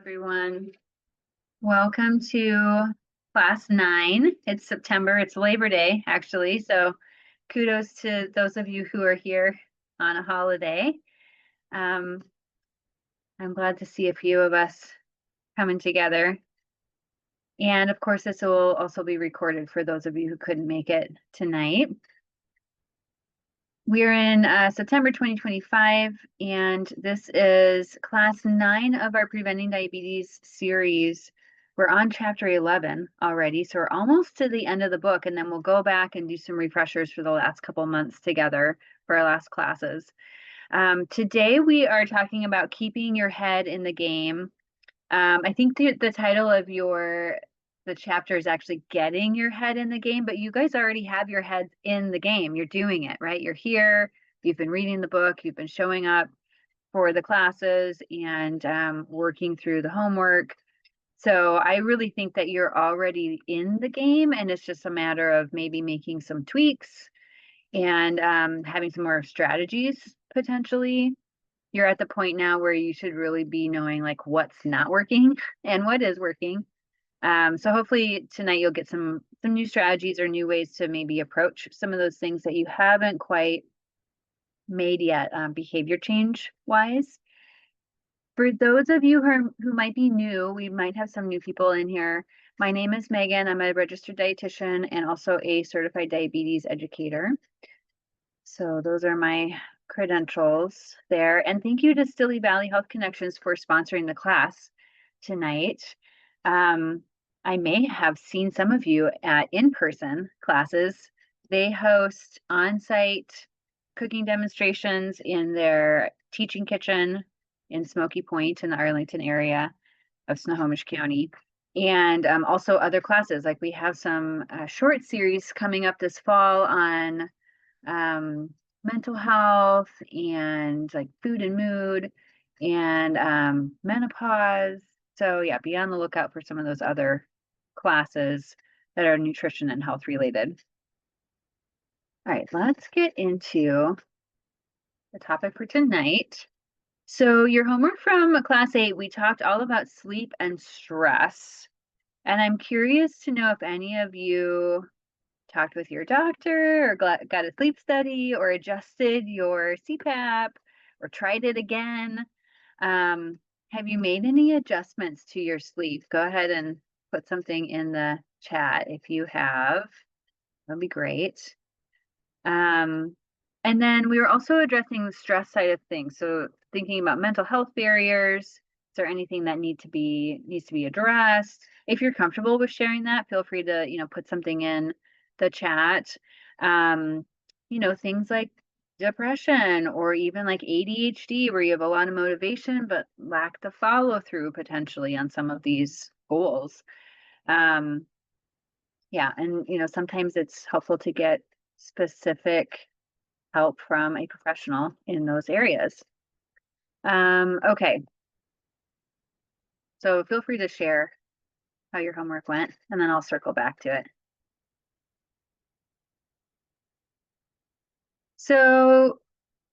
Everyone. Welcome to class 9. It's September. It's Labor Day, actually. So kudos to those of you who are here on a holiday. I'm glad to see a few of us coming together. And of course, this will also be recorded for those of you who couldn't make it tonight. We're in September 2025, and this is class 9 of our Preventing Diabetes series. We're on chapter 11 already, so we're almost to the end of the book, and then we'll go back and do some refreshers for the last couple months together for our last classes. Today we are talking about keeping your head in the game. I think the title of the chapter is actually getting your head in the game, but you guys already have your heads in the game. You're doing it, right? You're here, you've been reading the book, you've been showing up for the classes and working through the homework. So I really think that you're already in the game, and it's just a matter of maybe making some tweaks and having some more strategies potentially. You're at the point now where you should really be knowing like what's not working and what is working. So hopefully tonight you'll get some new strategies or new ways to maybe approach some of those things that you haven't quite made yet, behavior change wise. For those of you who might be new, we might have some new people in here. My name is Megan. I'm a registered dietitian and also a certified diabetes educator. So those are my credentials there. And thank you to Stilly Valley Health Connections for sponsoring the class tonight. I may have seen some of you at in-person classes. They host on-site cooking demonstrations in their teaching kitchen in Smoky Point in the Arlington area of Snohomish County. And also other classes, like we have some short series coming up this fall on mental health and like food and mood and menopause. So yeah, be on the lookout for some of those other classes that are nutrition and health related. All right, let's get into the topic for tonight. So your homework from class 8, we talked all about sleep and stress. And I'm curious to know if any of you talked with your doctor or got a sleep study or adjusted your CPAP or tried it again. Have you made any adjustments to your sleep? Go ahead and put something in the chat if you have. That'd be great. And then we were also addressing the stress side of things. So thinking about mental health barriers. Is there anything that needs to be addressed? If you're comfortable with sharing that, feel free to, put something in the chat. Things like depression or even like ADHD, where you have a lot of motivation but lack the follow through potentially on some of these goals. Yeah, and sometimes it's helpful to get specific help from a professional in those areas. Okay. So feel free to share how your homework went, and then I'll circle back to it. So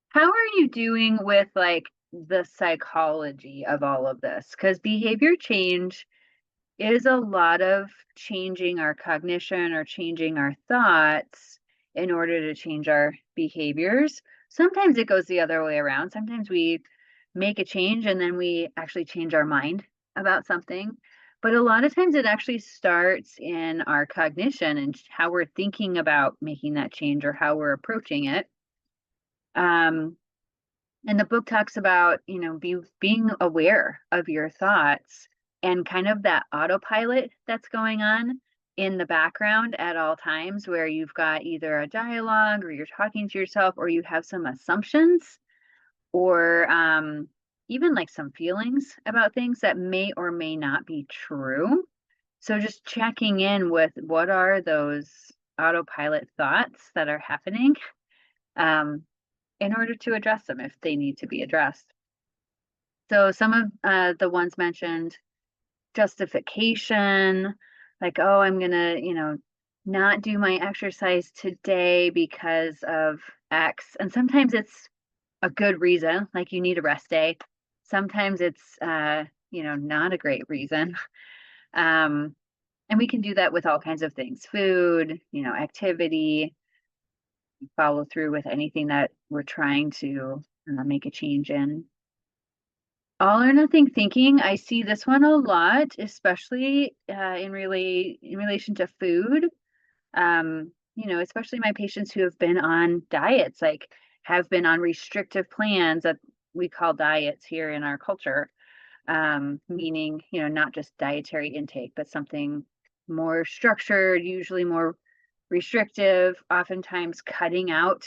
how are you doing with like the psychology of all of this? Because behavior change is a lot of changing our cognition or changing our thoughts in order to change our behaviors. Sometimes it goes the other way around. Sometimes we make a change and then we actually change our mind about something. But a lot of times it actually starts in our cognition and how we're thinking about making that change or how we're approaching it. And the book talks about, being aware of your thoughts and kind of that autopilot that's going on in the background at all times, where you've got either a dialogue or you're talking to yourself or you have some assumptions or even like some feelings about things that may or may not be true. So just checking in with what are those autopilot thoughts that are happening in order to address them if they need to be addressed. So some of the ones mentioned, justification, like, oh, I'm gonna, not do my exercise today because of X. And sometimes it's a good reason, like you need a rest day. Sometimes it's not a great reason. And we can do that with all kinds of things, food, activity, follow through with anything that we're trying to make a change in. All or nothing thinking, I see this one a lot, especially in relation to food. Especially my patients who have been on diets, like have been on restrictive plans that we call diets here in our culture, meaning, not just dietary intake, but something more structured, usually more restrictive, oftentimes cutting out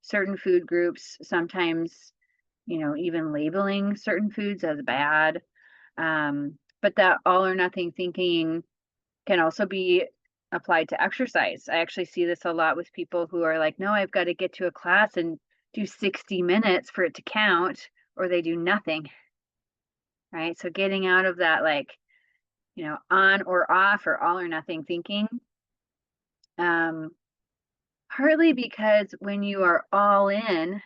certain food groups, sometimes, even labeling certain foods as bad. But that all or nothing thinking can also be applied to exercise. I actually see this a lot with people who are like, no, I've got to get to a class and do 60 minutes for it to count, or they do nothing, right? So getting out of that, like, on or off or all or nothing thinking. Partly because when you are all in,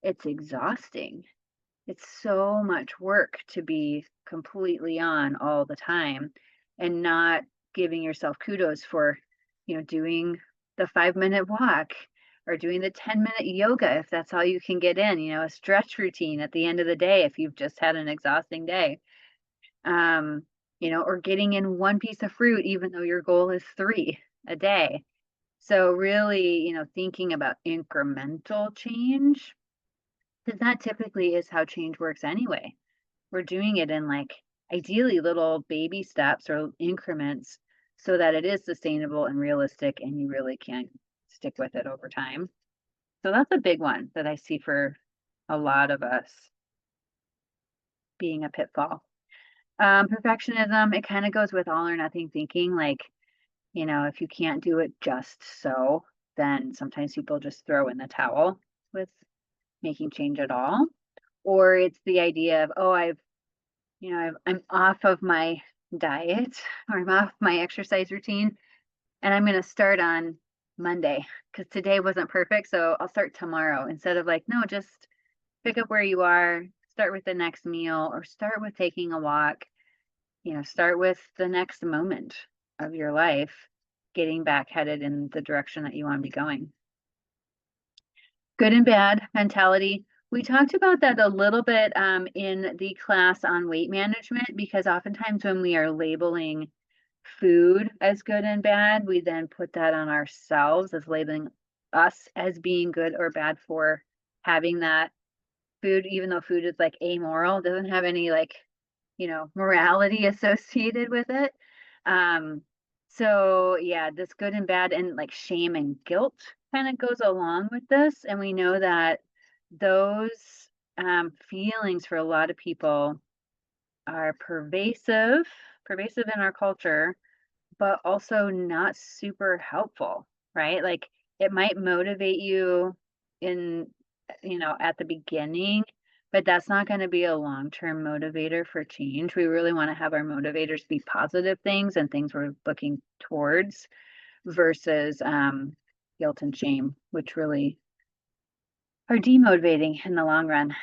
it's exhausting. It's so much work to be completely on all the time and not giving yourself kudos for, doing the 5-minute walk or doing the 10-minute yoga if that's all you can get in, a stretch routine at the end of the day if you've just had an exhausting day. Or getting in one piece of fruit even though your goal is 3 a day. So really, thinking about incremental change, because that typically is how change works anyway. We're doing it in like ideally little baby steps or increments so that it is sustainable and realistic and you really can stick with it over time. So that's a big one that I see for a lot of us being a pitfall. Perfectionism, it kind of goes with all or nothing thinking. Like, if you can't do it just so, then sometimes people just throw in the towel with making change at all. Or it's the idea of, oh, I'm off of my diet or I'm off my exercise routine and I'm going to start on Monday because today wasn't perfect. So I'll start tomorrow instead of like, no, just pick up where you are, start with the next meal or start with taking a walk, start with the next moment of your life, getting back headed in the direction that you want to be going. Good and bad mentality. We talked about that a little bit in the class on weight management, because oftentimes when we are labeling food as good and bad, we then put that on ourselves as labeling us as being good or bad for having that food, even though food is like amoral, doesn't have any like, morality associated with it. So yeah, this good and bad and like shame and guilt kind of goes along with this. And we know that those feelings for a lot of people are pervasive in our culture, but also not super helpful, right? Like it might motivate you in, at the beginning, but that's not going to be a long-term motivator for change. We really want to have our motivators be positive things and things we're looking towards versus guilt and shame, which really are demotivating in the long run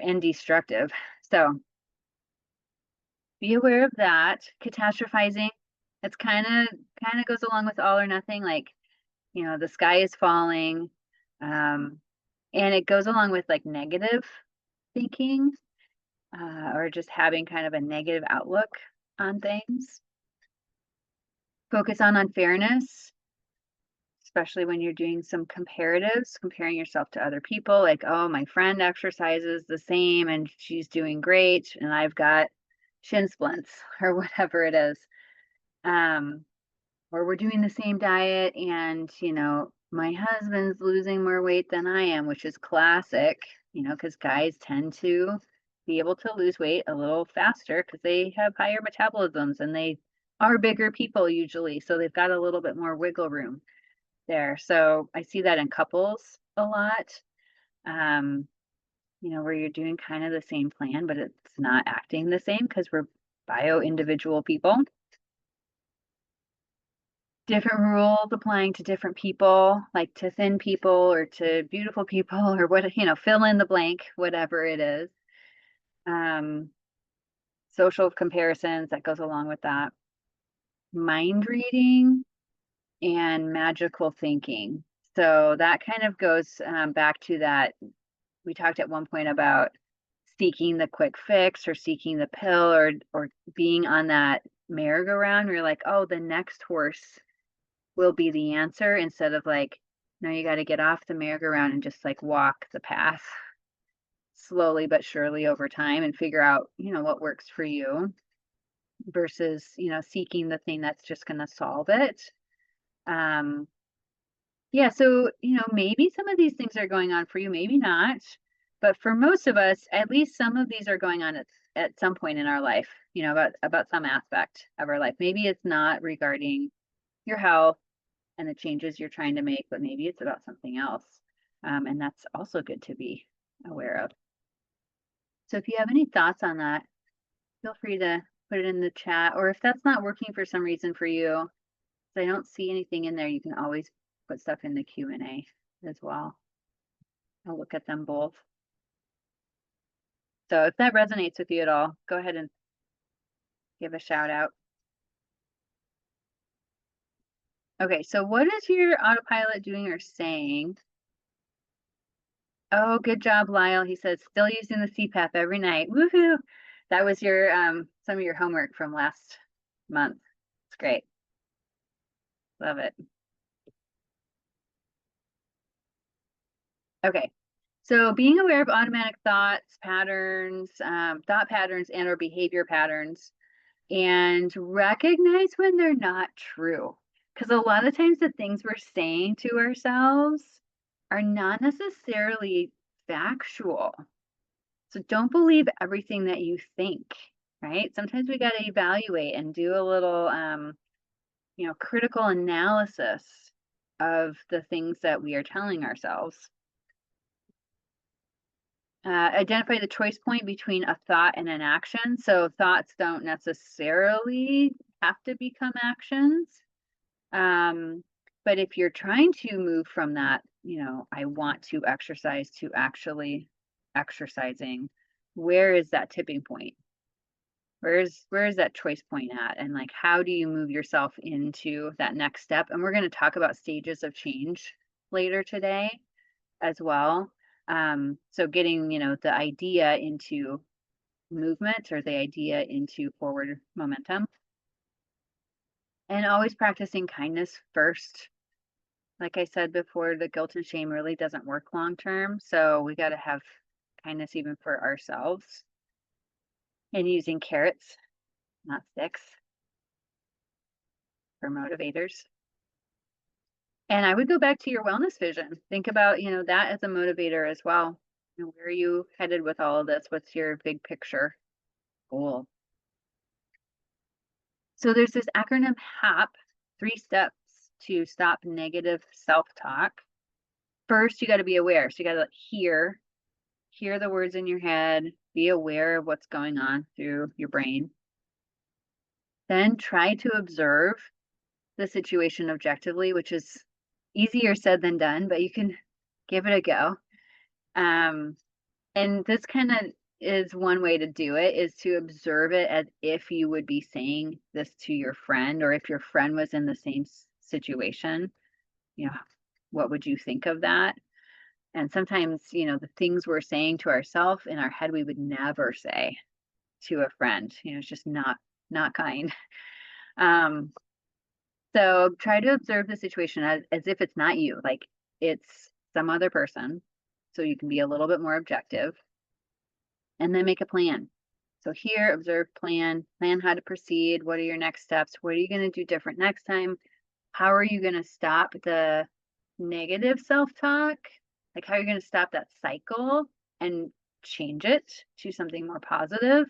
and destructive. So be aware of that. Catastrophizing, it's kind of goes along with all or nothing, like, the sky is falling. And it goes along with like negative thinking, or just having kind of a negative outlook on things. Focus on unfairness, especially when you're doing some comparatives, comparing yourself to other people, like, oh, my friend exercises the same and she's doing great, and I've got shin splints or whatever it is. Or we're doing the same diet and, my husband's losing more weight than I am, which is classic, because guys tend to be able to lose weight a little faster because they have higher metabolisms and they are bigger people usually. So they've got a little bit more wiggle room there. So I see that in couples a lot, where you're doing kind of the same plan, but it's not acting the same because we're bio-individual people. Different rules applying to different people, like to thin people or to beautiful people or what, fill in the blank, whatever it is. social comparisons that goes along with that, mind reading, and magical thinking. So that kind of goes back to that. We talked at one point about seeking the quick fix or seeking the pill or being on that merry-go-round. You're like, oh, the next horse will be the answer, instead of like, no, you got to get off the merry-go-round and just like walk the path slowly but surely over time and figure out, what works for you versus, seeking the thing that's just going to solve it. Yeah, so, maybe some of these things are going on for you, maybe not. But for most of us, at least some of these are going on at some point in our life, about some aspect of our life. Maybe it's not regarding your health and the changes you're trying to make, but maybe it's about something else. And that's also good to be aware of. So if you have any thoughts on that, feel free to put it in the chat, or if that's not working for some reason for you, if I don't see anything in there, you can always put stuff in the Q&A as well. I'll look at them both. So if that resonates with you at all, go ahead and give a shout out. Okay, so what is your autopilot doing or saying? Oh, good job, Lyle. He says, still using the CPAP every night. Woohoo! That was your some of your homework from last month. It's great. Love it. Okay, so being aware of automatic thoughts, patterns, thought patterns, and or behavior patterns, and recognize when they're not true. Because a lot of times the things we're saying to ourselves are not necessarily factual. So don't believe everything that you think, right? Sometimes we got to evaluate and do a little, critical analysis of the things that we are telling ourselves. Identify the choice point between a thought and an action. So thoughts don't necessarily have to become actions. But if you're trying to move from that, I want to exercise, to actually exercising, where is that tipping point? Where is that choice point at? And like, how do you move yourself into that next step? And we're going to talk about stages of change later today as well. So getting, the idea into movement, or the idea into forward momentum. And always practicing kindness first. Like I said before, the guilt and shame really doesn't work long term. So we got to have kindness even for ourselves. And using carrots, not sticks, for motivators. And I would go back to your wellness vision. Think about, that as a motivator as well. Where are you headed with all of this? What's your big picture goal? So there's this acronym HAP, 3 steps to stop negative self-talk. First, you got to be aware. So you got to hear the words in your head, be aware of what's going on through your brain. Then try to observe the situation objectively, which is easier said than done, but you can give it a go. And this kind of is one way to do it, is to observe it as if you would be saying this to your friend, or if your friend was in the same situation, what would you think of that? And sometimes, the things we're saying to ourselves in our head, we would never say to a friend. It's just not kind. So try to observe the situation as if it's not you, like it's some other person, so you can be a little bit more objective. And then make a plan. So here, observe, plan how to proceed. What are your next steps? What are you going to do different next time? How are you going to stop the negative self-talk? Like, how are you going to stop that cycle and change it to something more positive?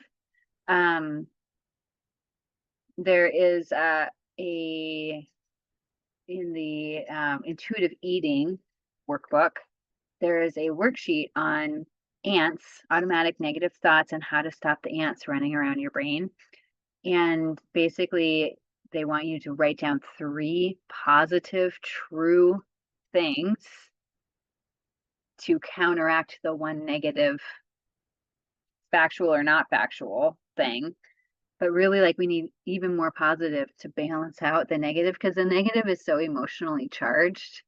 There is in the intuitive eating workbook, there is a worksheet on ants, automatic negative thoughts, and how to stop the ants running around your brain. And basically, they want you to write down 3 positive, true things to counteract the one negative, factual or not factual thing. but really like we need even more positive to balance out the negative, because the negative is so emotionally charged.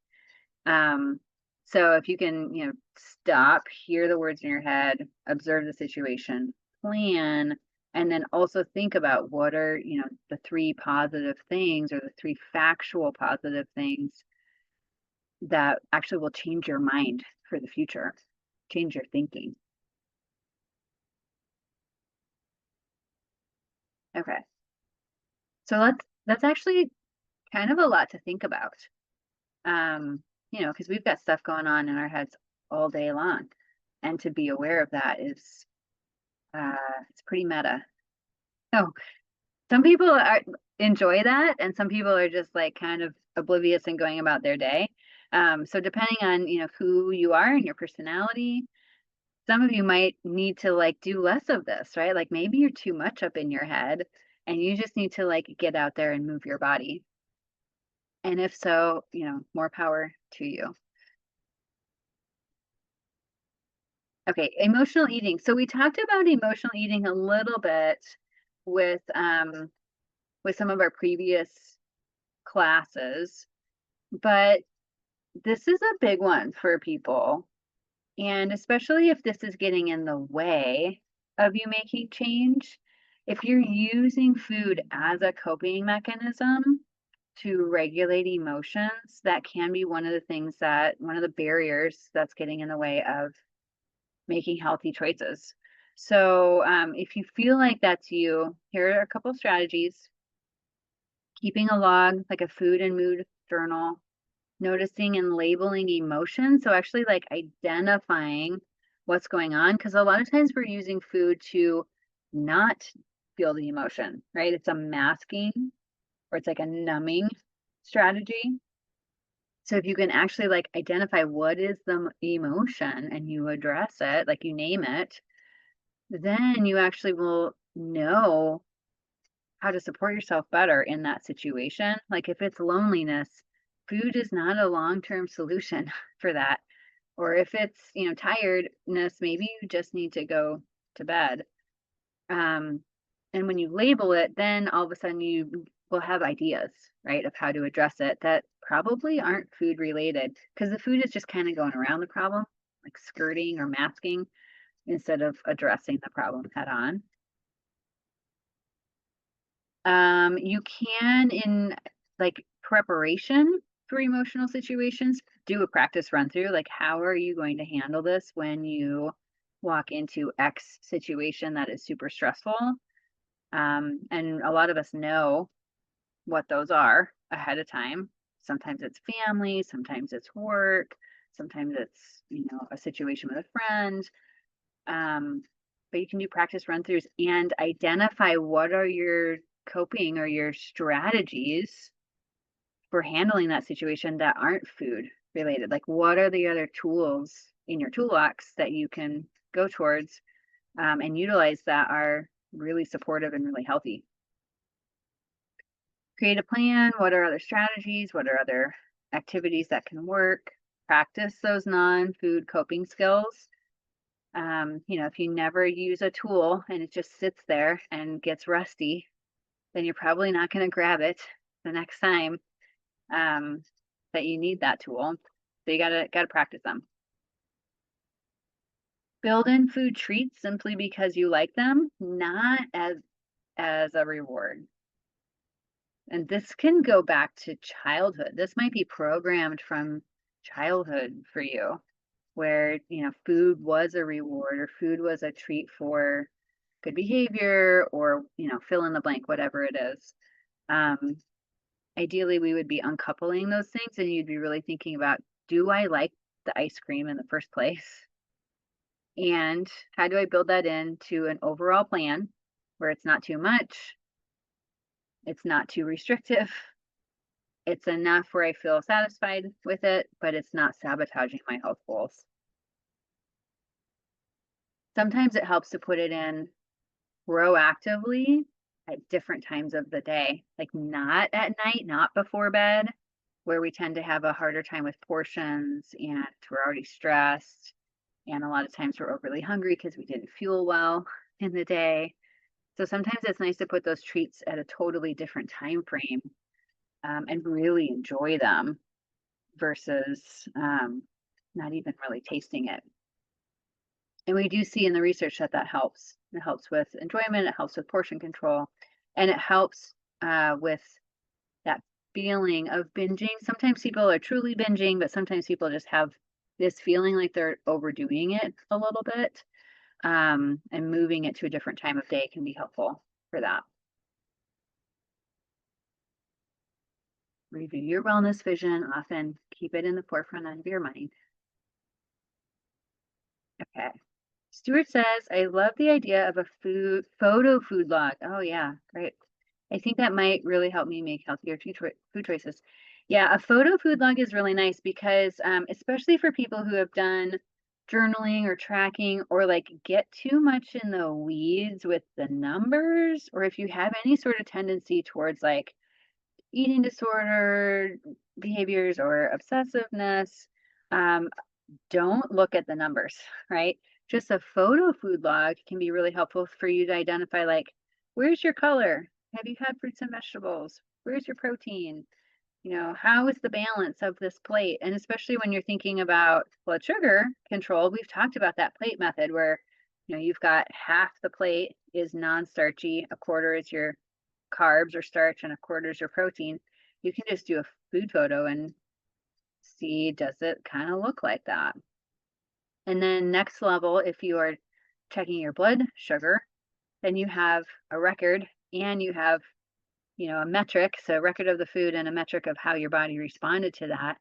So if you can, stop, hear the words in your head, observe the situation, plan, and then also think about what are, the three positive things or the three factual positive things that actually will change your mind for the future, change your thinking. Okay. So that's actually kind of a lot to think about. Because we've got stuff going on in our heads all day long. And to be aware of that is it's pretty meta. So some people enjoy that, and some people are just like kind of oblivious and going about their day. So depending on who you are and your personality, some of you might need to like do less of this, right? Like maybe you're too much up in your head, and you just need to like get out there and move your body. And if so, more power to you. Okay, emotional eating. So we talked about emotional eating a little bit with some of our previous classes, but this is a big one for people. And especially if this is getting in the way of you making change, if you're using food as a coping mechanism to regulate emotions, that can be one of the barriers that's getting in the way of making healthy choices. So if you feel like that's you, here are a couple strategies. Keeping a log, like a food and mood journal, noticing and labeling emotions. So actually like identifying what's going on, because a lot of times we're using food to not feel the emotion, right? It's a masking, or it's like a numbing strategy. So if you can actually like identify what is the emotion and you address it, like you name it, then you actually will know how to support yourself better in that situation. Like if it's loneliness, food is not a long-term solution for that. Or if it's, tiredness, maybe you just need to go to bed. Um, and when you label it, then all of a sudden you will have ideas, right, of how to address it that probably aren't food related, because the food is just kind of going around the problem, like skirting or masking, instead of addressing the problem head on. You can, in like preparation for emotional situations, do a practice run through, like how are you going to handle this when you walk into X situation that is super stressful? And a lot of us know what those are ahead of time. Sometimes it's family, sometimes it's work, sometimes it's, a situation with a friend. But you can do practice run throughs and identify what are your coping or your strategies for handling that situation that aren't food related. Like, what are the other tools in your toolbox that you can go towards and utilize that are really supportive and really healthy? Create a plan. What are other strategies? What are other activities that can work? Practice those non-food coping skills. If you never use a tool and it just sits there and gets rusty, then you're probably not going to grab it the next time that you need that tool. So you gotta practice them. Build in food treats simply because you like them, not as a reward. And this can go back to childhood. This might be programmed from childhood for you, where food was a reward or food was a treat for good behavior, or fill in the blank, whatever it is. Ideally we would be uncoupling those things, and you'd be really thinking about, do I like the ice cream in the first place, and how do I build that into an overall plan where it's not too much, it's not too restrictive, it's enough where I feel satisfied with it, but it's not sabotaging my health goals. Sometimes it helps to put it in proactively at different times of the day, like not at night, not before bed, where we tend to have a harder time with portions and we're already stressed. And a lot of times we're overly hungry because we didn't fuel well in the day. So sometimes it's nice to put those treats at a totally different time frame, and really enjoy them versus not even really tasting it. And we do see in the research that that helps. It helps with enjoyment, it helps with portion control, and it helps with that feeling of binging. Sometimes people are truly binging, but sometimes people just have this feeling like they're overdoing it a little bit. And moving it to a different time of day can be helpful for that. Review your wellness vision, often keep it in the forefront of your mind. Okay. Stuart says, I love the idea of a photo food log. Oh yeah, great. I think that might really help me make healthier food choices. Yeah, a photo food log is really nice because, especially for people who have done journaling or tracking or like get too much in the weeds with the numbers, or if you have any sort of tendency towards like eating disorder behaviors or obsessiveness, um, don't look at the numbers, right? Just a photo food log can be really helpful for you to identify like, where's your color? Have you had fruits and vegetables? Where's your protein? How is the balance of this plate? And especially when you're thinking about blood sugar control, we've talked about that plate method where, you've got half the plate is non-starchy, a quarter is your carbs or starch, and a quarter is your protein. You can just do a food photo and see, does it kind of look like that? And then next level, if you are checking your blood sugar, then you have a record and you have, a metric, so a record of the food and a metric of how your body responded to that.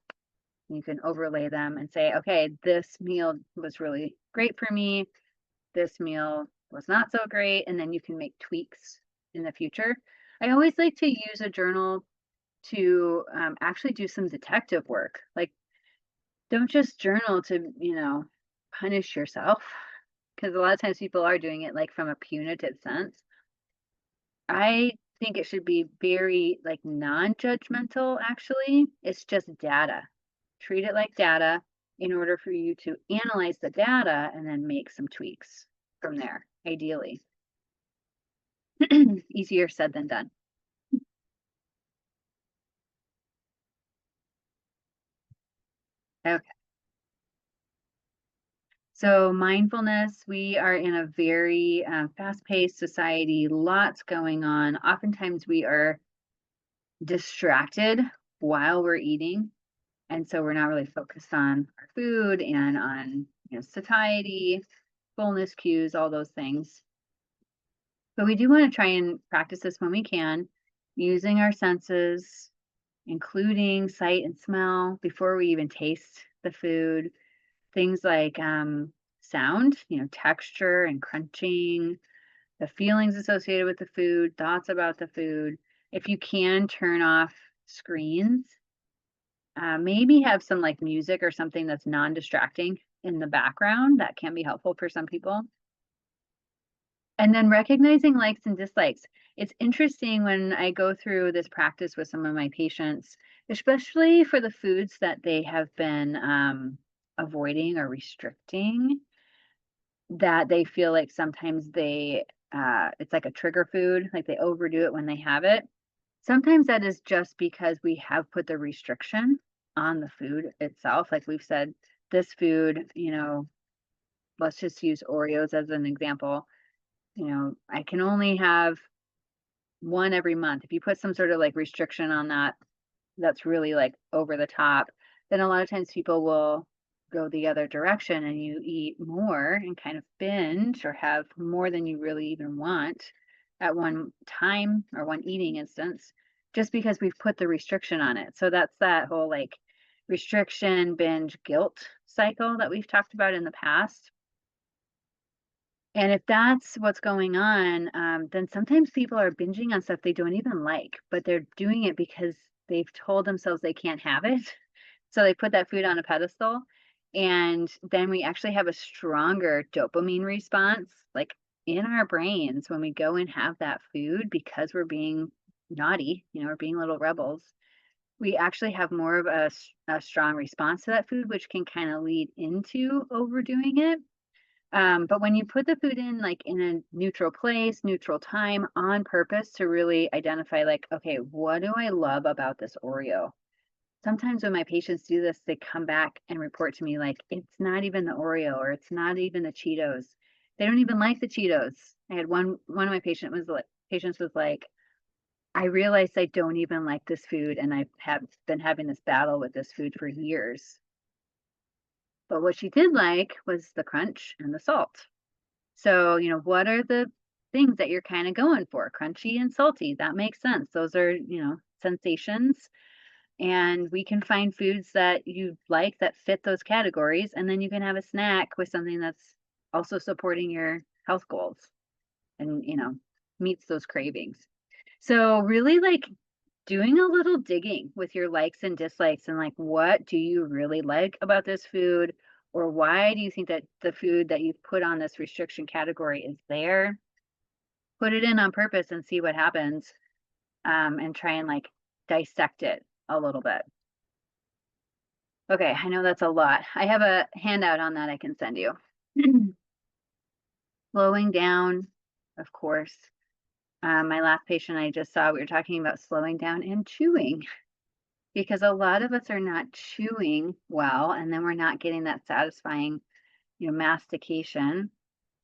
You can overlay them and say, okay, this meal was really great for me. This meal was not so great. And then you can make tweaks in the future. I always like to use a journal to actually do some detective work. Like, don't just journal to, punish yourself, because a lot of times people are doing it like from a punitive sense. I think it should be very like non-judgmental, actually. It's just data. Treat it like data in order for you to analyze the data and then make some tweaks from there, ideally. Easier said than done. Okay. So mindfulness, we are in a very fast-paced society, lots going on. Oftentimes we are distracted while we're eating. And so we're not really focused on our food and on, satiety, fullness cues, all those things. But we do want to try and practice this when we can, using our senses, including sight and smell before we even taste the food. Things like sound, texture and crunching, the feelings associated with the food, thoughts about the food. If you can turn off screens, maybe have some like music or something that's non-distracting in the background. That can be helpful for some people. And then recognizing likes and dislikes. It's interesting when I go through this practice with some of my patients, especially for the foods that they have been avoiding or restricting, that they feel like sometimes it's like a trigger food, like they overdo it when they have it. Sometimes that is just because we have put the restriction on the food itself. Like we've said, this food, let's just use Oreos as an example. I can only have one every month. If you put some sort of like restriction on that, that's really like over the top, then a lot of times people will go the other direction and you eat more and kind of binge or have more than you really even want at one time or one eating instance, just because we've put the restriction on it. So that's that whole like restriction, binge, guilt cycle that we've talked about in the past. And if that's what's going on, then sometimes people are binging on stuff they don't even like, but they're doing it because they've told themselves they can't have it. So they put that food on a pedestal. And then we actually have a stronger dopamine response, like in our brains when we go and have that food because we're being naughty, we're being little rebels. We actually have more of a strong response to that food, which can kind of lead into overdoing it. But when you put the food in like in a neutral place, neutral time on purpose to really identify like, okay, what do I love about this Oreo? Sometimes when my patients do this, they come back and report to me like, it's not even the Oreo or it's not even the Cheetos. They don't even like the Cheetos. I had one of my patients was like, I realized I don't even like this food and I have been having this battle with this food for years. But what she did like was the crunch and the salt. So, what are the things that you're kind of going for? Crunchy and salty. That makes sense. Those are, sensations. And we can find foods that you like that fit those categories. And then you can have a snack with something that's also supporting your health goals and, meets those cravings. So, really like doing a little digging with your likes and dislikes and like, what do you really like about this food? Or why do you think that the food that you've put on this restriction category is there? Put it in on purpose and see what happens, and try and like dissect it a little bit. Okay, I know that's a lot. I have a handout on that I can send you. Slowing down, of course. My last patient I just saw, we were talking about slowing down and chewing because a lot of us are not chewing well, and then we're not getting that satisfying, mastication.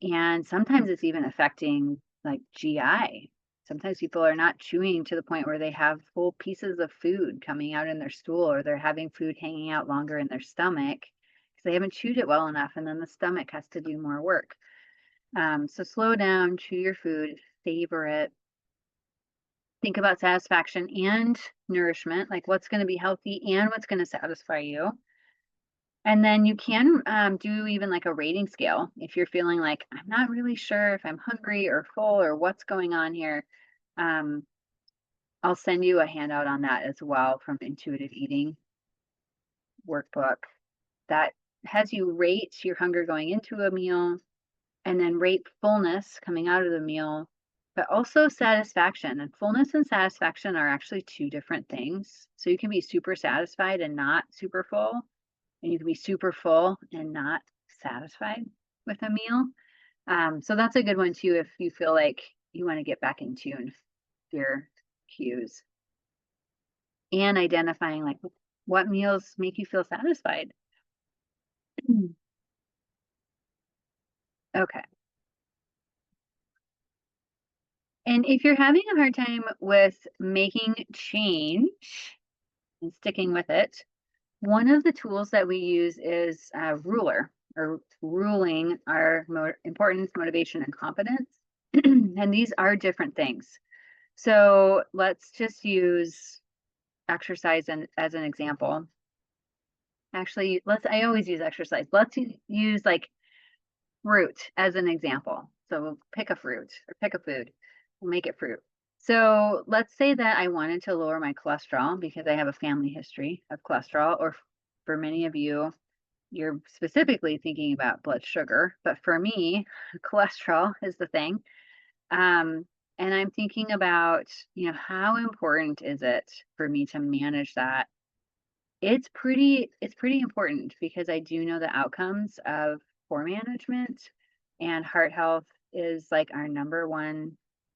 And sometimes it's even affecting like GI. Sometimes people are not chewing to the point where they have whole pieces of food coming out in their stool, or they're having food hanging out longer in their stomach because they haven't chewed it well enough. And then the stomach has to do more work. So slow down, chew your food, savor it. Think about satisfaction and nourishment, like what's going to be healthy and what's going to satisfy you. And then you can do even like a rating scale if you're feeling like, I'm not really sure if I'm hungry or full or what's going on here. Um, I'll send you a handout on that as well from Intuitive Eating workbook that has you rate your hunger going into a meal and then rate fullness coming out of the meal, but also satisfaction. And fullness and satisfaction are actually two different things. So you can be super satisfied and not super full. And you can be super full and not satisfied with a meal. So that's a good one too if you feel like you want to get back in tune with your cues and identifying like what meals make you feel satisfied. Okay. And if you're having a hard time with making change and sticking with it, one of the tools that we use is a ruler, or ruling our importance, motivation, and competence. And these are different things. So let's just use exercise as an example. Actually, I always use exercise. Let's use like fruit as an example. So we'll pick a fruit or pick a food. We'll make it fruit. So let's say that I wanted to lower my cholesterol because I have a family history of cholesterol, or for many of you, you're specifically thinking about blood sugar. But for me, cholesterol is the thing. And I'm thinking about, how important is it for me to manage that? It's pretty important because I do know the outcomes of poor management, and heart health is like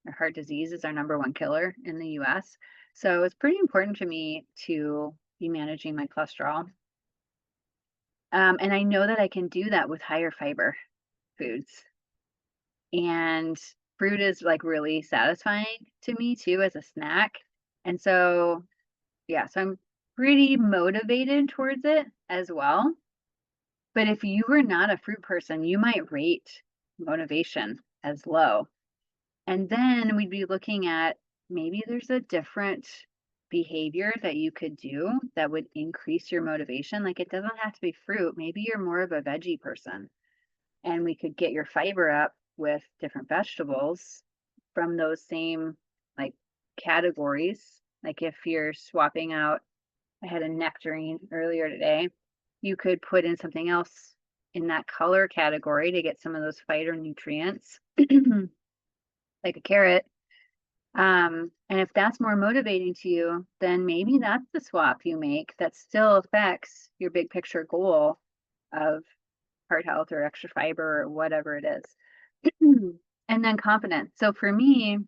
or heart disease is our number one killer in the US. So it's pretty important to me to be managing my cholesterol. And I know that I can do that with higher fiber foods. And fruit is like really satisfying to me too as a snack. And so, yeah, so I'm pretty motivated towards it as well. But if you were not a fruit person, you might rate motivation as low. And then we'd be looking at maybe there's a different behavior that you could do that would increase your motivation. Like it doesn't have to be fruit. Maybe you're more of a veggie person, and we could get your fiber up with different vegetables from those same like categories. Like if you're swapping out, I had a nectarine earlier today, you could put in something else in that color category to get some of those phytonutrients, like a carrot. And if that's more motivating to you, then maybe that's the swap you make that still affects your big picture goal of heart health or extra fiber or whatever it is. And then confidence. So for me,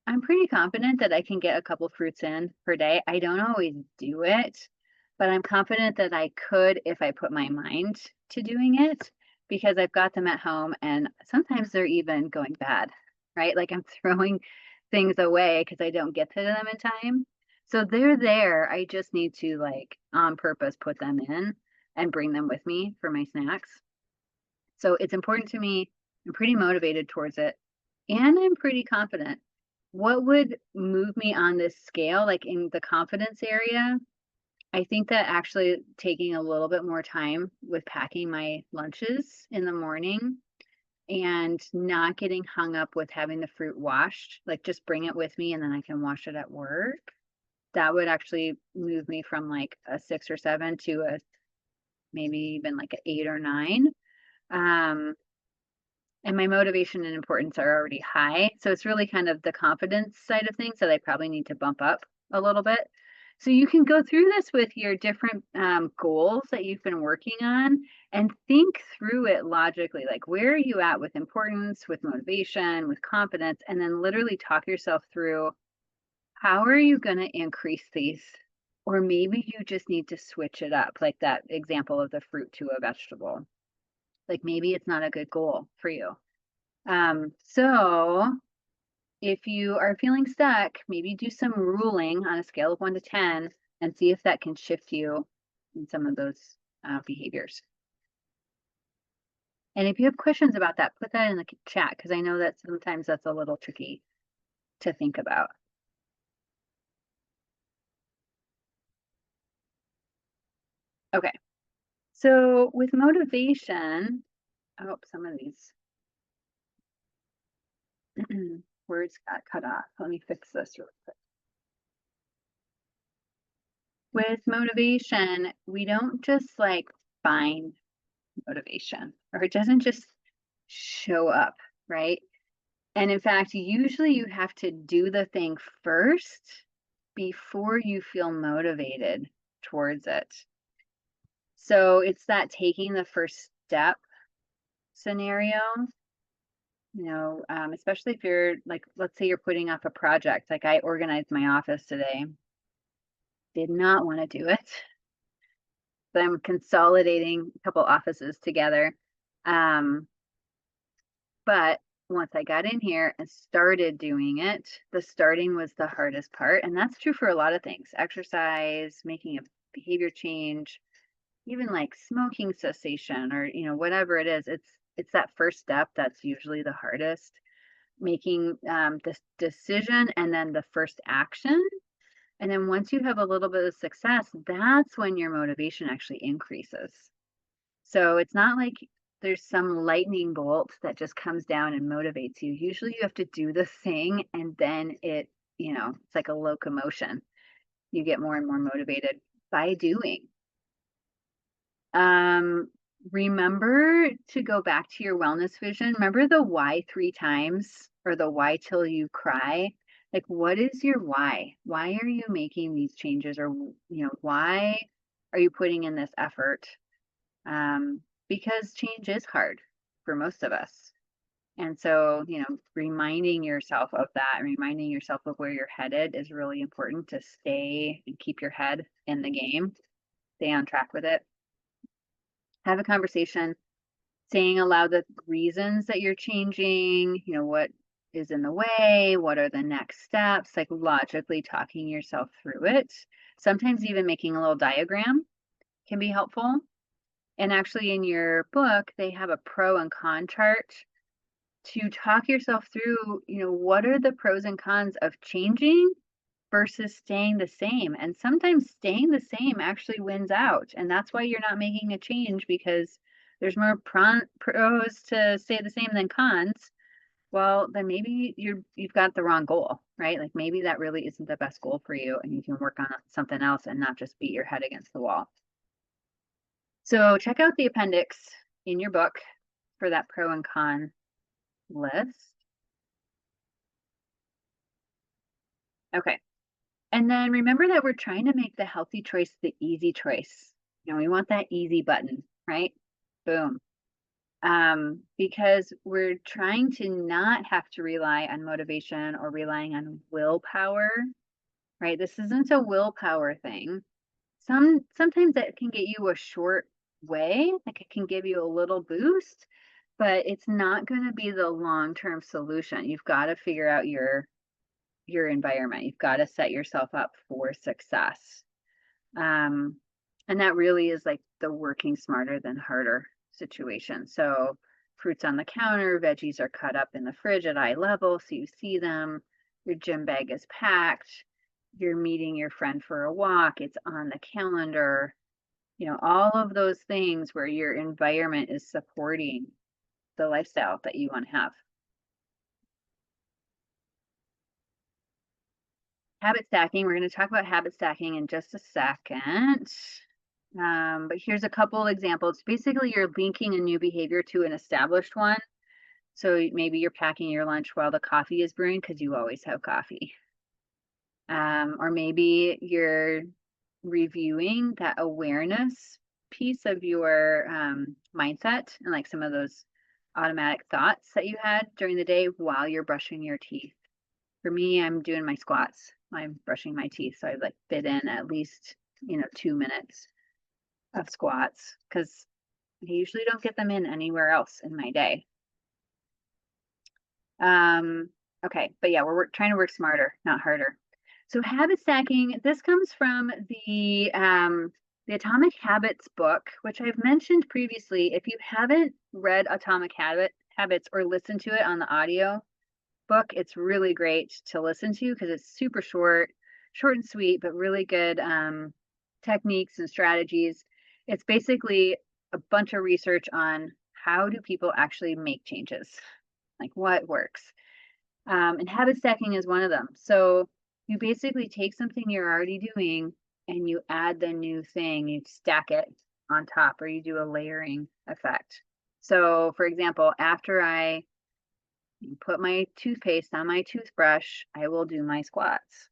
I'm pretty confident that I can get a couple fruits in per day. I don't always do it, but I'm confident that I could if I put my mind to doing it because I've got them at home and sometimes they're even going bad, right? Like I'm throwing things away because I don't get to them in time. So they're there. I just need to like on purpose put them in and bring them with me for my snacks. So it's important to me. I'm pretty motivated towards it and I'm pretty confident. What would move me on this scale, like in the confidence area? I think that actually taking a little bit more time with packing my lunches in the morning and not getting hung up with having the fruit washed, like just bring it with me and then I can wash it at work. That would actually move me from like a 6 or 7 to a maybe even like an 8 or 9. Um, and my motivation and importance are already high. So it's really kind of the confidence side of things that I probably need to bump up a little bit. So you can go through this with your different goals that you've been working on and think through it logically. Like, where are you at with importance, with motivation, with confidence? And then literally talk yourself through how are you going to increase these? Or maybe you just need to switch it up, like that example of the fruit to a vegetable. Like maybe it's not a good goal for you. So if you are feeling stuck, maybe do some ruling on a scale of 1 to 10 and see if that can shift you in some of those behaviors. And if you have questions about that, put that in the chat because I know that sometimes that's a little tricky to think about. Okay, so with motivation, oh, some of these words got cut off. Let me fix this real quick. With motivation, we don't just like find motivation or it doesn't just show up, right? And in fact, usually you have to do the thing first before you feel motivated towards it. So it's that taking the first step scenario, especially if you're like, let's say you're putting off a project, like I organized my office today, did not want to do it. So I'm consolidating a couple offices together. But once I got in here and started doing it, the starting was the hardest part. And that's true for a lot of things, exercise, making a behavior change, even like smoking cessation or, whatever it is. It's that first step that's usually the hardest, making this decision and then the first action. And then once you have a little bit of success, that's when your motivation actually increases. So it's not like there's some lightning bolt that just comes down and motivates you. Usually you have to do the thing and then it's like a locomotion. You get more and more motivated by doing. Remember to go back to your wellness vision. Remember the why 3 times or the why till you cry. Like, what is your why? Why are you making these changes? Or, why are you putting in this effort? Because change is hard for most of us. And so, reminding yourself of that, reminding yourself of where you're headed is really important to stay and keep your head in the game, stay on track with it. Have a conversation, saying aloud the reasons that you're changing, what is in the way, what are the next steps, like logically talking yourself through it. Sometimes even making a little diagram can be helpful. And actually in your book, they have a pro and con chart to talk yourself through, what are the pros and cons of changing versus staying the same. And sometimes staying the same actually wins out. And that's why you're not making a change because there's more pros to stay the same than cons. Well, then maybe you've got the wrong goal, right? Like maybe that really isn't the best goal for you and you can work on something else and not just beat your head against the wall. So check out the appendix in your book for that pro and con list. Okay. And then remember that we're trying to make the healthy choice the easy choice. We want that easy button, right? Boom. Because we're trying to not have to rely on motivation or relying on willpower, right? This isn't a willpower thing. Sometimes that can get you a short way, like it can give you a little boost, but it's not going to be the long-term solution. You've got to figure out your environment. You've got to set yourself up for success. And that really is like the working smarter than harder situation. So fruits on the counter, veggies are cut up in the fridge at eye level so you see them. Your gym bag is packed. You're meeting your friend for a walk. It's on the calendar. All of those things where your environment is supporting the lifestyle that you want to have. Habit stacking. We're going to talk about habit stacking in just a second. But here's a couple examples. Basically, you're linking a new behavior to an established one. So maybe you're packing your lunch while the coffee is brewing because you always have coffee. Or maybe you're reviewing that awareness piece of your mindset and like some of those automatic thoughts that you had during the day while you're brushing your teeth. For me, I'm doing my squats. I'm brushing my teeth. So I like fit in at least, 2 minutes of squats because I usually don't get them in anywhere else in my day. Okay, but yeah, we're trying to work smarter, not harder. So habit stacking, this comes from the Atomic Habits book, which I've mentioned previously. If you haven't read Atomic Habits or listened to it on the audio book, it's really great to listen to because it's super short and sweet, but really good techniques and strategies. It's basically a bunch of research on how do people actually make changes, like what works. And habit stacking is one of them. So you basically take something you're already doing and you add the new thing, you stack it on top, or you do a layering effect. So for example, after I put my toothpaste on my toothbrush, I will do my squats.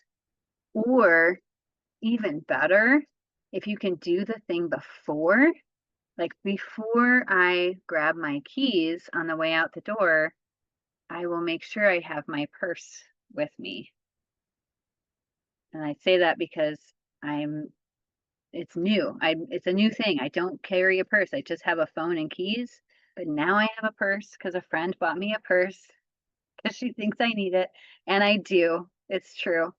Or even better, if you can do the thing before, like before I grab my keys on the way out the door, I will make sure I have my purse with me. And I say that because it's new. It's a new thing. I don't carry a purse. I just have a phone and keys. But now I have a purse because a friend bought me a purse because she thinks I need it. And I do. It's true.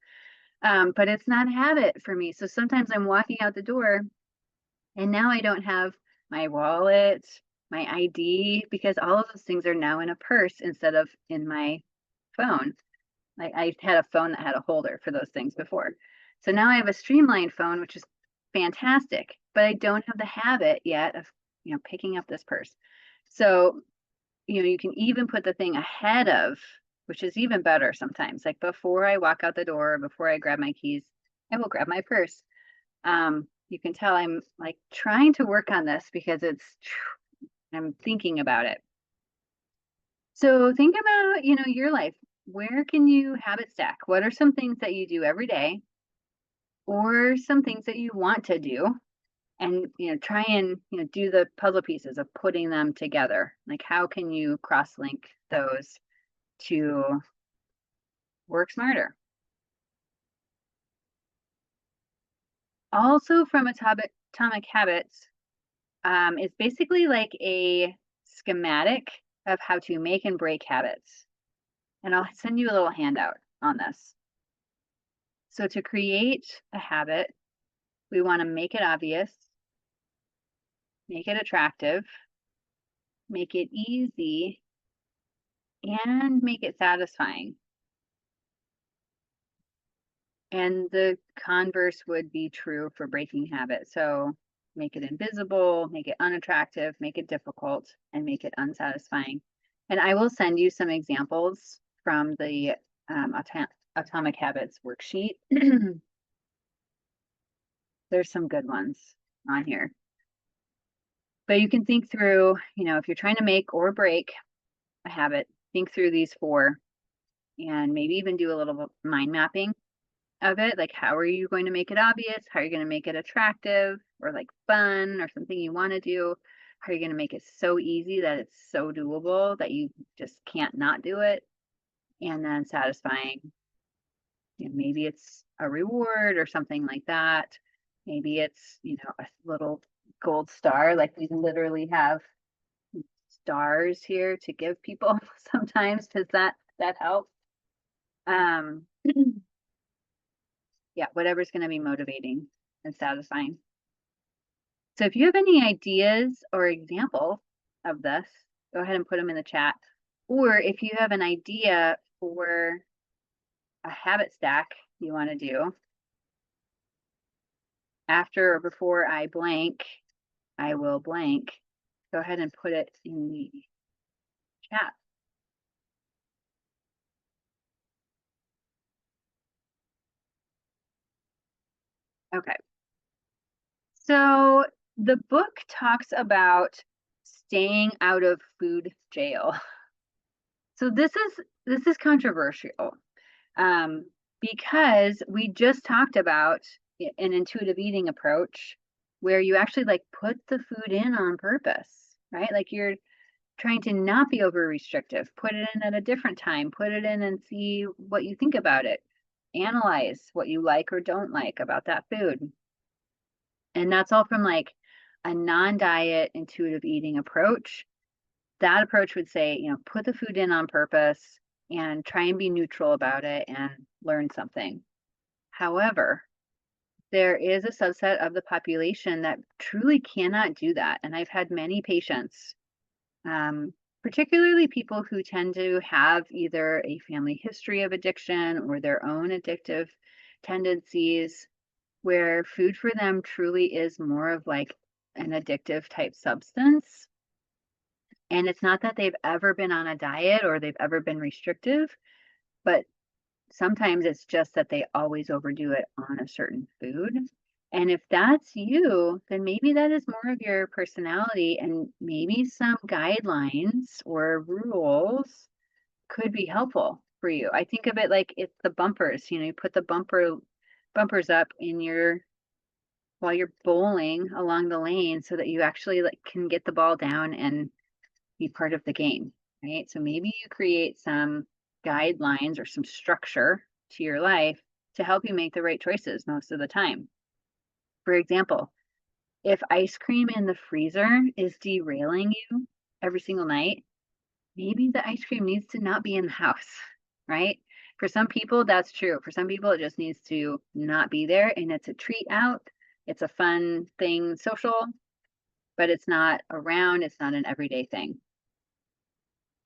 But it's not a habit for me. So sometimes I'm walking out the door and now I don't have my wallet, my ID, because all of those things are now in a purse instead of in my phone. I had a phone that had a holder for those things before. So now I have a streamlined phone, which is fantastic, but I don't have the habit yet of, picking up this purse. So, you can even put the thing ahead of, which is even better sometimes. Like before I walk out the door, before I grab my keys, I will grab my purse. You can tell I'm like trying to work on this because I'm thinking about it. So think about, your life. Where can you habit stack? What are some things that you do every day or some things that you want to do? And, try and, do the puzzle pieces of putting them together. Like how can you cross-link those to work smarter? Also from Atomic Habits, is basically like a schematic of how to make and break habits. And I'll send you a little handout on this. So to create a habit, we want to make it obvious, make it attractive, make it easy, and make it satisfying. And the converse would be true for breaking habit. So make it invisible, make it unattractive, make it difficult, and make it unsatisfying. And I will send you some examples from the Atomic Habits worksheet. There's some good ones on here. But you can think through, if you're trying to make or break a habit, think through these 4 and maybe even do a little mind mapping of it. Like, how are you going to make it obvious? How are you going to make it attractive or like fun or something you want to do? How are you going to make it so easy that it's so doable that you just can't not do it? And then satisfying. Maybe it's a reward or something like that. Maybe it's, a little gold star. Like we literally have stars here to give people sometimes. Does that help? Yeah, whatever's going to be motivating and satisfying. So if you have any ideas or examples of this, go ahead and put them in the chat. Or if you have an idea for a habit stack you want to do, after or before I blank, I will blank. Go ahead and put it in the chat. Okay. So the book talks about staying out of food jail. So this is controversial, because we just talked about an intuitive eating approach where you actually like put the food in on purpose, right? Like you're trying to not be over restrictive, put it in at a different time, put it in and see what you think about it. Analyze what you like or don't like about that food. And that's all from like a non-diet intuitive eating approach. That approach would say, put the food in on purpose and try and be neutral about it and learn something. However, there is a subset of the population that truly cannot do that. And I've had many patients, particularly people who tend to have either a family history of addiction or their own addictive tendencies, where food for them truly is more of like an addictive type substance. And it's not that they've ever been on a diet or they've ever been restrictive, but sometimes it's just that they always overdo it on a certain food. And if that's you, then maybe that is more of your personality, and maybe some guidelines or rules could be helpful for you. I think of it like it's the bumpers, you put the bumpers up while you're bowling along the lane so that you actually like can get the ball down and be part of the game, right? So maybe you create some guidelines or some structure to your life to help you make the right choices most of the time. For example, if ice cream in the freezer is derailing you every single night, maybe the ice cream needs to not be in the house, right? For some people, that's true. For some people, it just needs to not be there, and it's a treat out. It's a fun thing, social, but it's not around. It's not an everyday thing.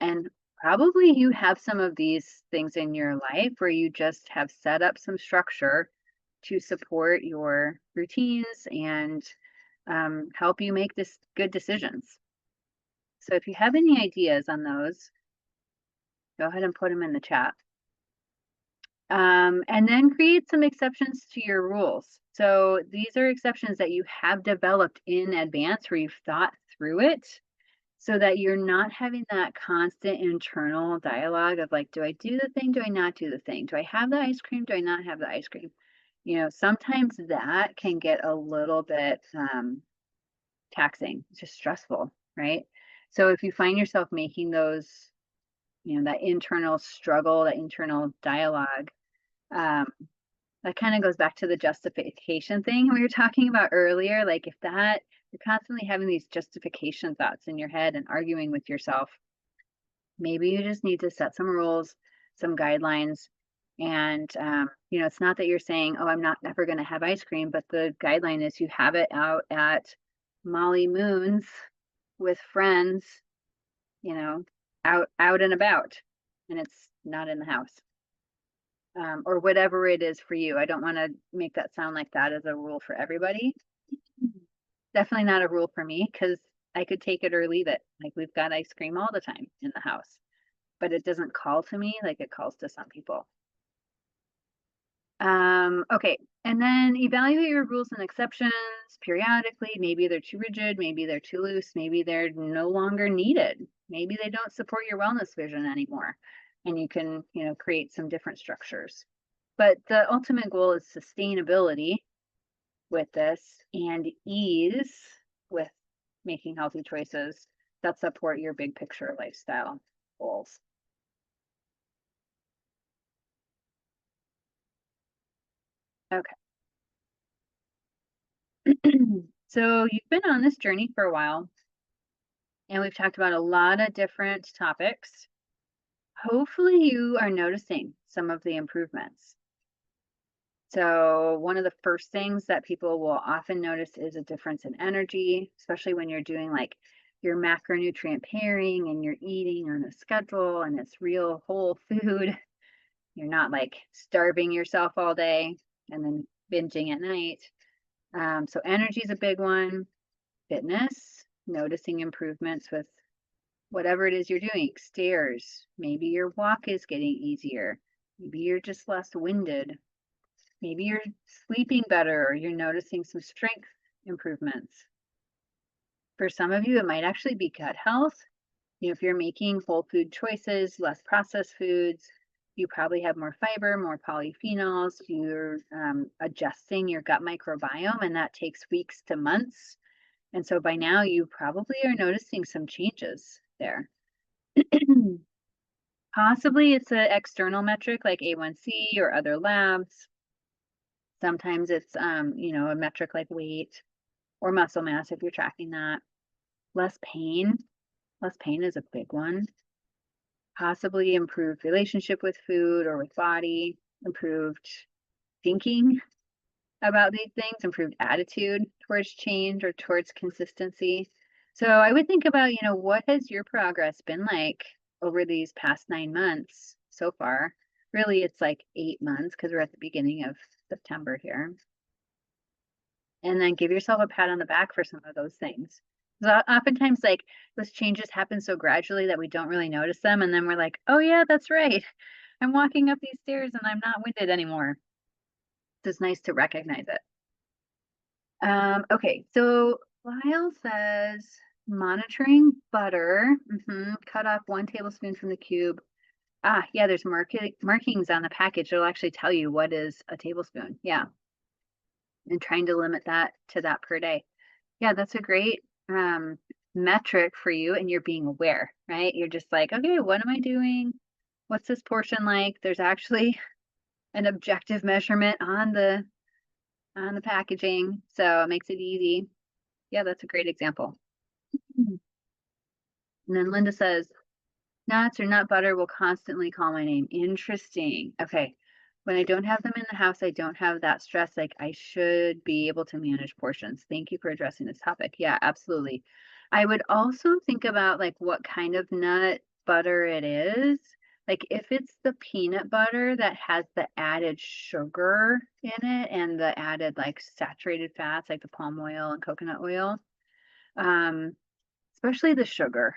And probably you have some of these things in your life where you just have set up some structure to support your routines and help you make this good decisions. So if you have any ideas on those, go ahead and put them in the chat. And then create some exceptions to your rules. So these are exceptions that you have developed in advance where you've thought through it, so that you're not having that constant internal dialogue of like, do I do the thing? Do I not do the thing? Do I have the ice cream? Do I not have the ice cream? Sometimes that can get a little bit taxing, it's just stressful, right? So if you find yourself making those, that internal struggle, that internal dialogue, that kind of goes back to the justification thing we were talking about earlier. Like if you're constantly having these justification thoughts in your head and arguing with yourself, maybe you just need to set some rules, some guidelines. And, it's not that you're saying, oh, I'm not never going to have ice cream, but the guideline is you have it out at Molly Moon's with friends, out and about, and it's not in the house. Or whatever it is for you. I don't want to make that sound like that as a rule for everybody. Definitely not a rule for me, because I could take it or leave it. Like we've got ice cream all the time in the house, but it doesn't call to me like it calls to some people. Okay, and then evaluate your rules and exceptions periodically. Maybe they're too rigid, maybe they're too loose, maybe they're no longer needed. Maybe they don't support your wellness vision anymore, and you can, create some different structures. But the ultimate goal is sustainability with this and ease with making healthy choices that support your big picture lifestyle goals. Okay. So you've been on this journey for a while, and we've talked about a lot of different topics. Hopefully you are noticing some of the improvements. So one of the first things that people will often notice is a difference in energy, especially when you're doing like your macronutrient pairing and you're eating on a schedule and it's real whole food. You're not like starving yourself all day and then binging at night. So energy is a big one. Fitness, noticing improvements with whatever it is you're doing, stairs. Maybe your walk is getting easier. Maybe you're just less winded. Maybe you're sleeping better or you're noticing some strength improvements. For some of you, it might actually be gut health. If you're making whole food choices, less processed foods, you probably have more fiber, more polyphenols. You're adjusting your gut microbiome, and that takes weeks to months. And so by now, you probably are noticing some changes there. Possibly it's an external metric like A1C or other labs. Sometimes it's, a metric like weight or muscle mass if you're tracking that. Less pain. Less pain is a big one. Possibly improved relationship with food or with body, improved thinking about these things, improved attitude towards change or towards consistency. So I would think about, what has your progress been like over these past 9 months so far? Really, it's like 8 months because we're at the beginning of September here. And then give yourself a pat on the back for some of those things. So oftentimes, like, those changes happen so gradually that we don't really notice them. And then we're like, oh, yeah, that's right. I'm walking up these stairs and I'm not winded anymore. It's nice to recognize it. Okay, so Lyle says monitoring butter. Cut off 1 tablespoon from the cube. Ah, yeah, there's markings on the package. It'll actually tell you what is a tablespoon. Yeah. And trying to limit that to that per day. Yeah, that's a great metric for you, and you're being aware, right? You're just like, okay, what am I doing? What's this portion like? There's actually an objective measurement on the packaging, so it makes it easy. Yeah, that's a great example. And then Linda says, nuts or nut butter will constantly call my name. Interesting. Okay. When I don't have them in the house, I don't have that stress. Like I should be able to manage portions. Thank you for addressing this topic. Yeah, absolutely. I would also think about like what kind of nut butter it is. Like if it's the peanut butter that has the added sugar in it and the added like saturated fats like the palm oil and coconut oil, um, especially the sugar,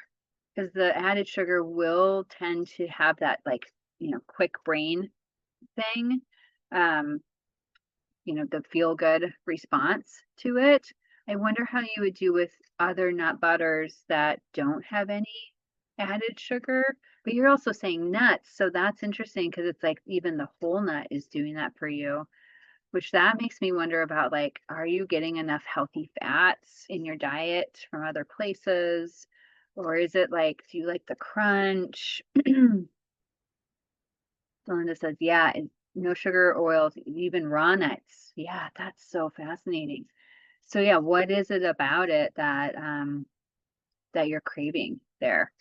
because the added sugar will tend to have that like, quick brain thing, um, the feel good response to it. I wonder how you would do with other nut butters that don't have any added sugar, but you're also saying nuts. So that's interesting because it's like even the whole nut is doing that for you, which that makes me wonder about like, are you getting enough healthy fats in your diet from other places? Or is it like, do you like the crunch? Belinda says, yeah, no sugar oils, even raw nuts. Yeah, that's so fascinating. So yeah, what is it about it that you're craving there?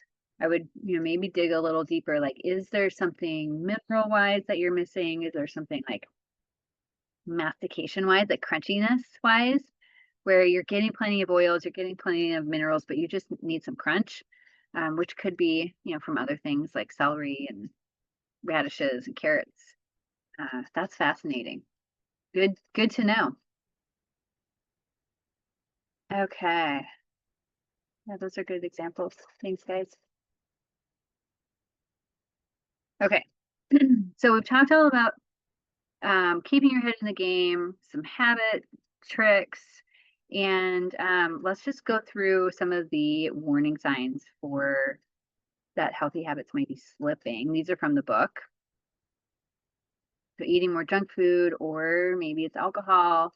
I would, maybe dig a little deeper. Like, is there something mineral wise that you're missing? Is there something like mastication wise, like crunchiness wise, where you're getting plenty of oils, you're getting plenty of minerals, but you just need some crunch, which could be, from other things like celery and radishes and carrots. That's fascinating. Good to know. Okay. Yeah, those are good examples. Thanks, guys. Okay. So we've talked all about keeping your head in the game, some habit tricks, and let's just go through some of the warning signs for that healthy habits might be slipping. These are from the book. So eating more junk food, or maybe it's alcohol,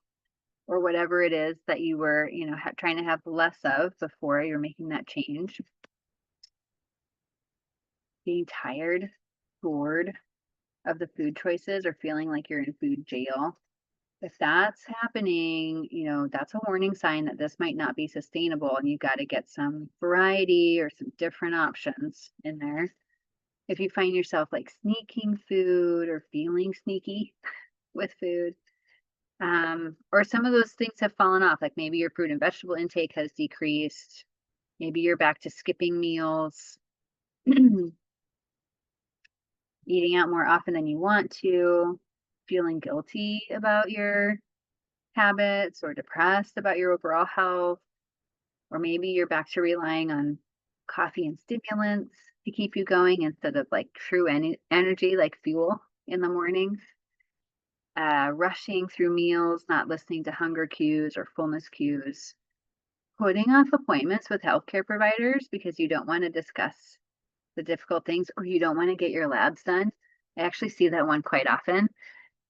or whatever it is that you were, trying to have less of before you're making that change. Being tired, bored of the food choices, or feeling like you're in food jail. If that's happening, that's a warning sign that this might not be sustainable and you got to get some variety or some different options in there. If you find yourself like sneaking food or feeling sneaky with food, or some of those things have fallen off, like maybe your fruit and vegetable intake has decreased, maybe you're back to skipping meals, eating out more often than you want to, feeling guilty about your habits or depressed about your overall health, or maybe you're back to relying on coffee and stimulants to keep you going instead of like true energy, like fuel in the mornings. Rushing through meals, not listening to hunger cues or fullness cues, putting off appointments with healthcare providers because you don't want to discuss the difficult things or you don't want to get your labs done. I actually see that one quite often.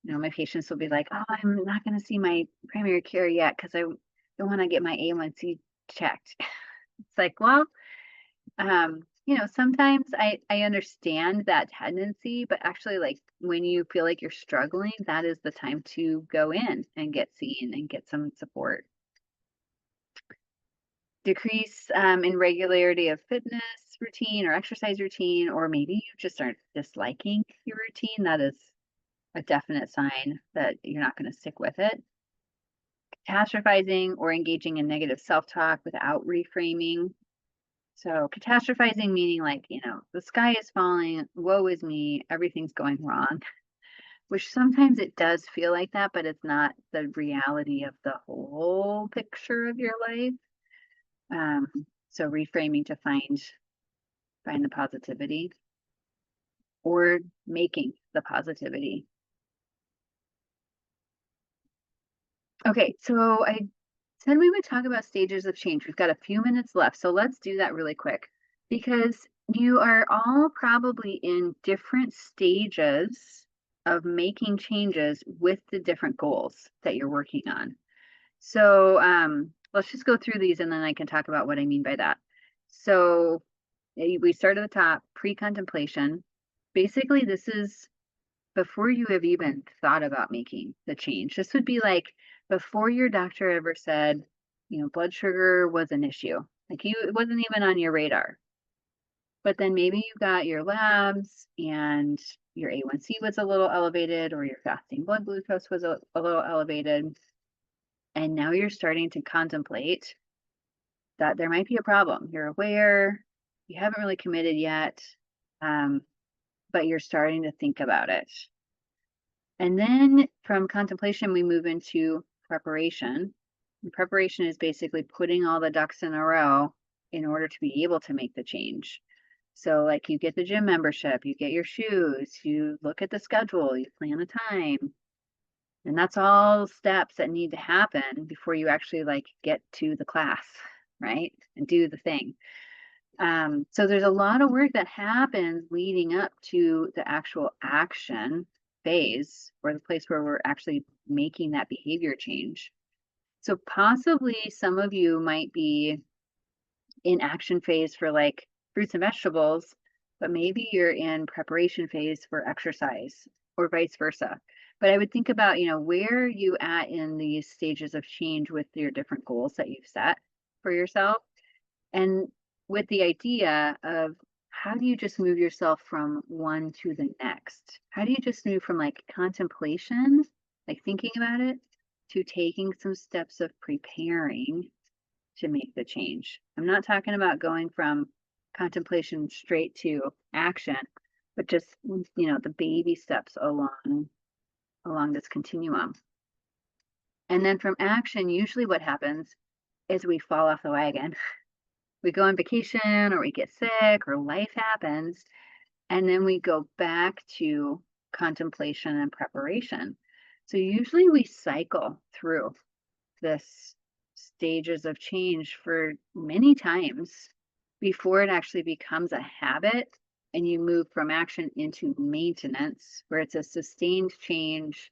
My patients will be like, oh, I'm not going to see my primary care yet because I don't want to get my A1C checked. It's like, well, sometimes I understand that tendency, but actually, like when you feel like you're struggling, that is the time to go in and get seen and get some support. Decrease in regularity of fitness routine or exercise routine, or maybe you just aren't disliking your routine. That is a definite sign that you're not going to stick with it. Catastrophizing or engaging in negative self-talk without reframing. So catastrophizing meaning like, the sky is falling, woe is me, everything's going wrong, which sometimes it does feel like that, but it's not the reality of the whole picture of your life. So reframing to find the positivity or making the positivity. Okay, so I said we would talk about stages of change. We've got a few minutes left, so let's do that really quick because you are all probably in different stages of making changes with the different goals that you're working on. So let's just go through these and then I can talk about what I mean by that. So we start at the top, pre-contemplation. Basically, this is before you have even thought about making the change. This would be like before your doctor ever said, blood sugar was an issue. Like it wasn't even on your radar. But then maybe you got your labs and your A1C was a little elevated or your fasting blood glucose was a little elevated. And now you're starting to contemplate that there might be a problem. You're aware, you haven't really committed yet, but you're starting to think about it. And then from contemplation, we move into preparation. And preparation is basically putting all the ducks in a row in order to be able to make the change. So like you get the gym membership, you get your shoes, you look at the schedule, you plan a time. And that's all steps that need to happen before you actually like get to the class, right? And do the thing. So there's a lot of work that happens leading up to the actual action phase or the place where we're actually making that behavior change. So possibly some of you might be in action phase for like fruits and vegetables, but maybe you're in preparation phase for exercise or vice versa. But I would think about, where are you at in these stages of change with your different goals that you've set for yourself? And with the idea of how do you just move yourself from one to the next? How do you just move from like contemplation, like thinking about it, to taking some steps of preparing to make the change? I'm not talking about going from contemplation straight to action, but just, the baby steps along this continuum. And then from action, usually what happens is we fall off the wagon. We go on vacation or we get sick or life happens, and then we go back to contemplation and preparation. So usually we cycle through this stages of change for many times before it actually becomes a habit and you move from action into maintenance, where it's a sustained change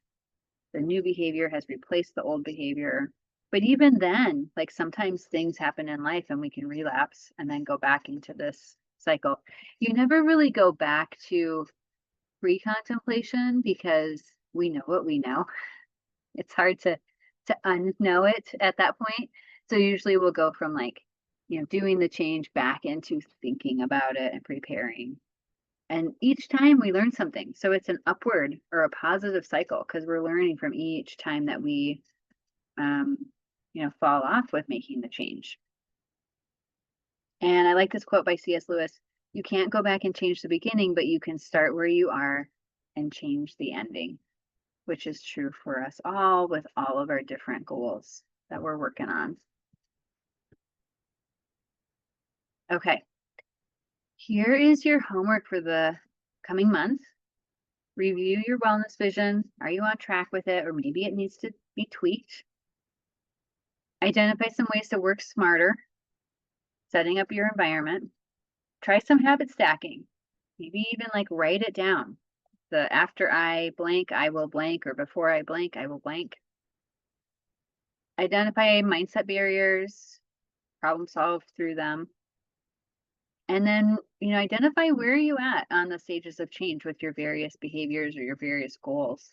the new behavior has replaced the old behavior. But even then, like sometimes things happen in life and we can relapse and then go back into this cycle. You never really go back to pre-contemplation because we know what we know. It's hard to unknow it at that point. So usually we'll go from like, doing the change back into thinking about it and preparing. And each time we learn something. So it's an upward or a positive cycle because we're learning from each time that we, fall off with making the change. And I like this quote by C.S. Lewis: "You can't go back and change the beginning, but you can start where you are and change the ending," which is true for us all with all of our different goals that we're working on. Okay. Here is your homework for the coming month. Review your wellness vision. Are you on track with it? Or maybe it needs to be tweaked. Identify some ways to work smarter, setting up your environment. Try some habit stacking. Maybe even like write it down. The after I blank, I will blank, or before I blank, I will blank. Identify mindset barriers, problem solve through them. And then, identify where are you at on the stages of change with your various behaviors or your various goals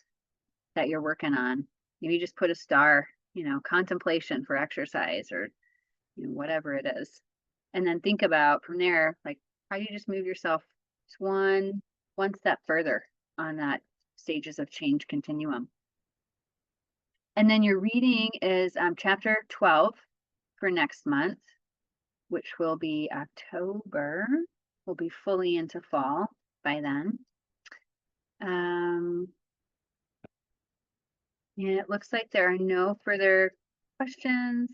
that you're working on. Maybe just put a star, contemplation for exercise or whatever it is. And then think about from there, like, how do you just move yourself one step further on that stages of change continuum. And then your reading is chapter 12 for next month, which will be October. We'll be fully into fall by then. And it looks like there are no further questions.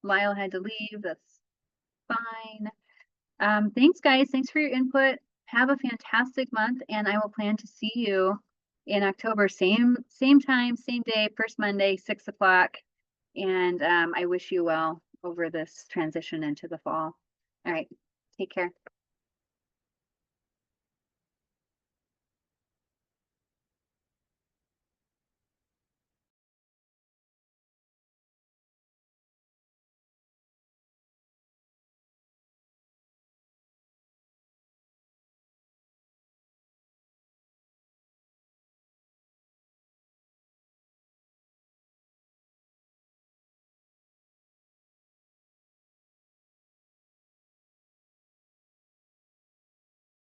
Lyle had to leave. That's fine. Thanks, guys. Thanks for your input. Have a fantastic month, and I will plan to see you in October, same time, same day, first Monday, 6 o'clock. And I wish you well over this transition into the fall. All right. Take care.